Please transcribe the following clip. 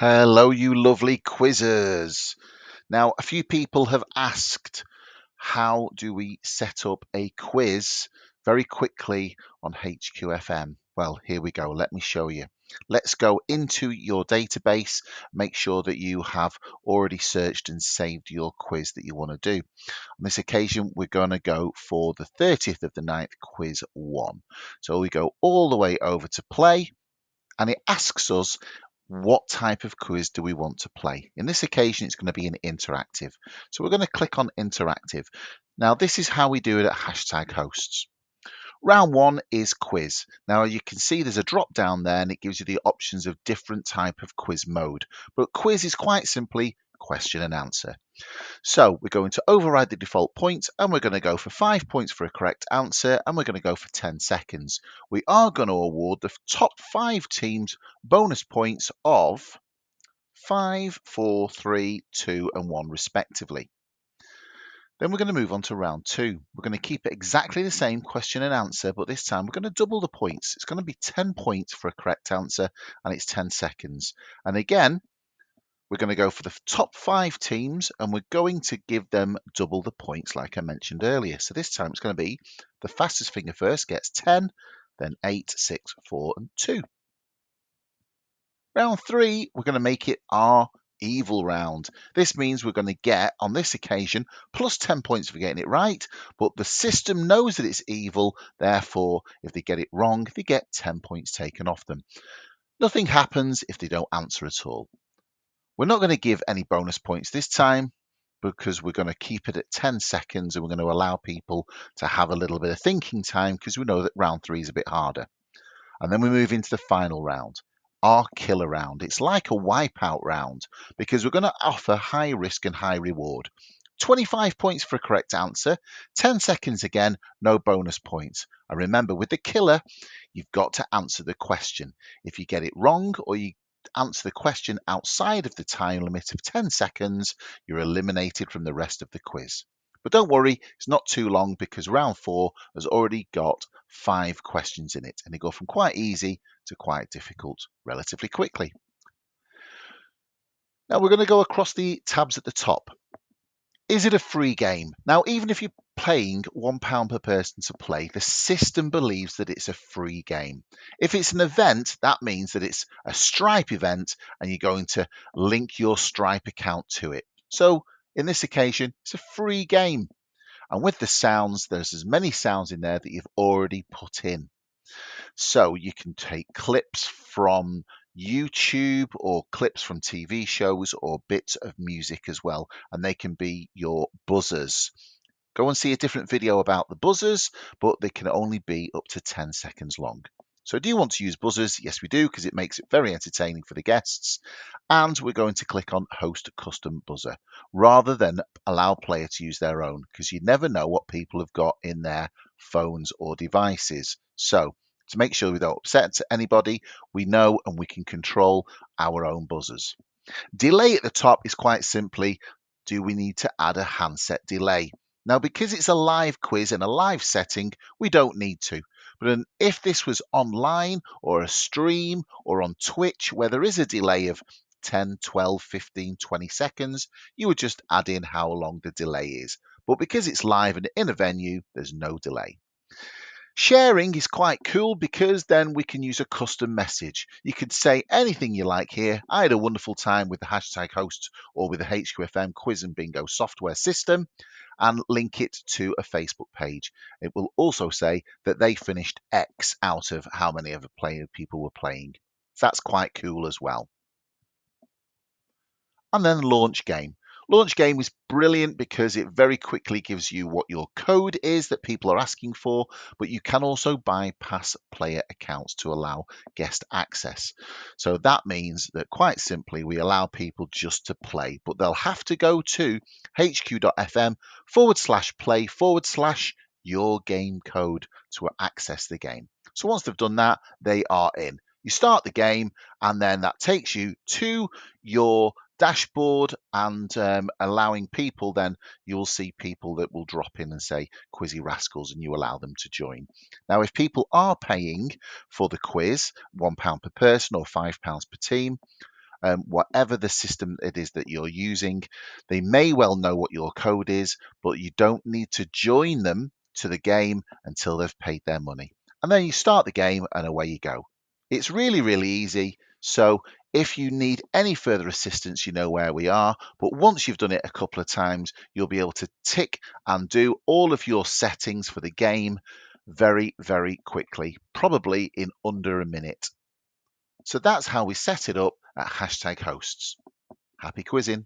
Hello, you lovely quizzers. Now, a few people have asked, how do we set up a quiz very quickly on HQFM? Well, here we go. Let me show you. Let's go into your database. Make sure that you have already searched and saved your quiz that you want to do. On this occasion, we're going to go for the 30th of the 9th, quiz 1. So we go all the way over to play, and it asks us, what type of quiz do we want to play? In this occasion, it's going to be an interactive. So we're going to click on interactive. Now, this is how we do it at Hashtag Hosts. Round 1 is quiz. Now you can see there's a drop down there and it gives you the options of different type of quiz mode. But quiz is quite simply question and answer. So we're going to override the default points and we're going to go for 5 points for a correct answer and we're going to go for 10 seconds. We are going to award the top 5 teams bonus points of 5, 4, 3, 2 and 1 respectively. Then we're going to move on to round 2. We're going to keep it exactly the same question and answer, but this time we're going to double the points. It's going to be 10 points for a correct answer and it's 10 seconds. And again, we're going to go for the top 5 teams and we're going to give them double the points like I mentioned earlier. So this time it's going to be the fastest finger first gets 10, then 8, 6, 4 and 2. Round 3, we're going to make it our evil round. This means we're going to get, on this occasion, plus 10 points for getting it right, but the system knows that it's evil, therefore, if they get it wrong, they get 10 points taken off them. Nothing happens if they don't answer at all. We're not going to give any bonus points this time because we're going to keep it at 10 seconds and we're going to allow people to have a little bit of thinking time because we know that round 3 is a bit harder. And then we move into the final round, our killer round. It's like a wipeout round because we're going to offer high risk and high reward. 25 points for a correct answer, 10 seconds again, no bonus points. And remember, with the killer, you've got to answer the question. If you get it wrong or you answer the question outside of the time limit of 10 seconds, you're eliminated from the rest of the quiz. But don't worry, it's not too long because round 4 has already got 5 questions in it and they go from quite easy to quite difficult relatively quickly. Now we're going to go across the tabs at the top. Is it a free game? Now, even if you're paying £1 per person to play, the system believes that it's a free game. If it's an event, that means that it's a Stripe event and you're going to link your Stripe account to it. So in this occasion, it's a free game. And with the sounds, there's as many sounds in there that you've already put in. So you can take clips from YouTube or clips from TV shows or bits of music as well, and they can be your buzzers. Go and see a different video about the buzzers, but they can only be up to 10 seconds long. So do you want to use buzzers? Yes, we do, because it makes it very entertaining for the guests. And we're going to click on Host Custom Buzzer rather than allow player to use their own, because you never know what people have got in their phones or devices. So to make sure we don't upset anybody, we know and we can control our own buzzers. Delay at the top is quite simply, do we need to add a handset delay? Now, because it's a live quiz in a live setting, we don't need to. But if this was online or a stream or on Twitch where there is a delay of 10, 12, 15, 20 seconds, you would just add in how long the delay is. But because it's live and in a venue, there's no delay. Sharing is quite cool because then we can use a custom message. You could say anything you like here. I had a wonderful time with the Hashtag Host or with the HQFM quiz and bingo software system, and link it to a Facebook page. It will also say that they finished X out of how many other people were playing. So that's quite cool as well. And then launch game. Launch game is brilliant because it very quickly gives you what your code is that people are asking for, but you can also bypass player accounts to allow guest access. So that means that quite simply we allow people just to play, but they'll have to go to hq.fm/play/your game code to access the game. So once they've done that, they are in. You start the game and then that takes you to your dashboard and allowing people, then you'll see people that will drop in and say Quizzy Rascals and you allow them to join. Now, if people are paying for the quiz, £1 per person or £5 per team, whatever the system it is that you're using. They may well know what your code is, but you don't need to join them to the game until they've paid their money. And then you start the game and away you go. It's really, really easy. So if you need any further assistance, you know where we are. But once you've done it a couple of times, you'll be able to tick and do all of your settings for the game very, very quickly, probably in under a minute. So that's how we set it up at #hosts. Happy quizzing.